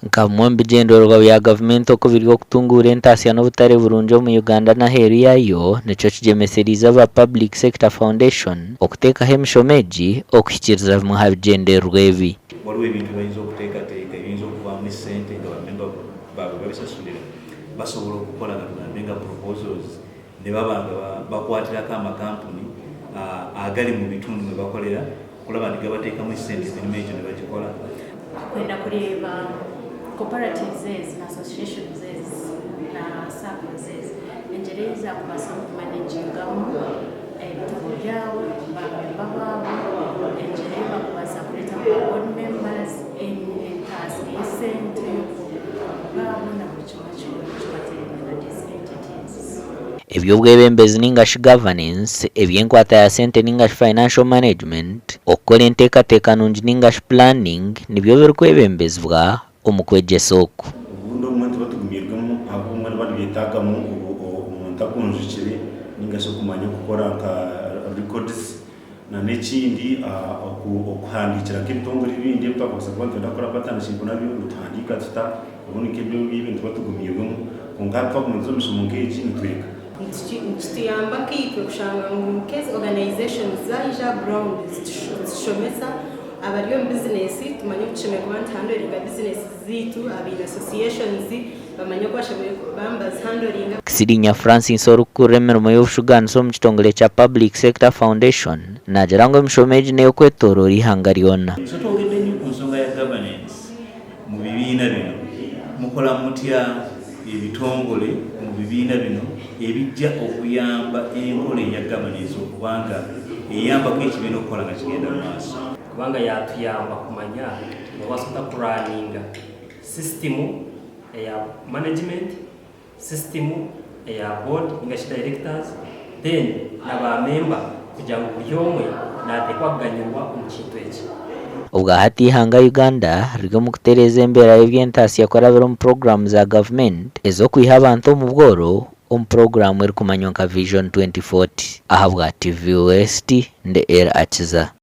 nka bimwe mu bigendererwa bya gavumenti uko biri okutunguura entaasya n'obutare burungi omu Uganda n'aheeru yayo nikyo kigyemeseriize aba Public Sector Foundation okuteekaho emishomo egi okuhikiriza bimwe ha bigendererwa ebi. Waliwo ebintu bayinza okuteekateeka ebiyinza okuvaamu essente nga bamemba baabwe babisasulira basobola okukola nga proposals ne baba nga bakwatirako amakampuni agali mu bitundu mwe bakolera okulaba nti gabateekamu essente emirimu egyo ne bagikola. Kwenda kureeba cooperatives ezi na associations ezi na SACCOs ezi engeri ezizakubaasa okumanagingamu ebitabo byabwe bamemba baabwe engeri bakubaasa kuleetamu board members entaasi y'essente baabwe na buli kimu kibateekera these entities. Eby'obwebembezi ningashi governance, eby'enkwata ya sente ningashi financial management, okukola enteekateeka nungi ningashi planning nibyo birikwebembezibwa omu kwegyesa oku. Obundi omuntu batugumirwemu abumwe bari beetaagamu omuntu akunjukire ningashi okumanya okukora nka records na n'ekindi okuhandikira nk'ebitongole ebindi ebitwakozesa kuba nitwenda kukora partnership nabyo nituhandika tuta ubundi nk'ebyo ebintu batugumirwemu konka twakomeza omishomo nk'egi nitwega nikituyamba kitwe kushanga ngu nk'ezi organizations zaija ground zitushomesa abari omu bizinesi tumanye okushemeye kuba ntuhandoringa bizinesi ziitu abaine associations bamanye oku bashemereire kuba bazihandoringa. Kisirinya Francis orikukurra emirimo y'obushuganisa omu kitongole kya Public Sector Foundation nagira ngu emishomo egi n'ey'okwetooroora ihanga ryona. Twogedde nnyo ku nsonga ya governance mu bibiina bino mukola mutya ebitongole mu bibiina bino ebijja okuyamba enkola eya governance okubanga eyambako ekibiina okukola nga kigenda mu maaso. Kubanga yatuyamba kumanya obasobola kuraninga systemu eya management, systemu eya board ngashi directors, then n'abamemba kugira ngu buri omwe naatekwaganyirwa omu kintu eki. Ubwo hati ihanga Uganda riri mu kutereeza embeera y'ebyentaasya kurabira omu programu za gavumenti ez'okwiha abantu omu bworo omu programu erikumanywa nka Vision 2040 aha bwa TV West nde era Akiza.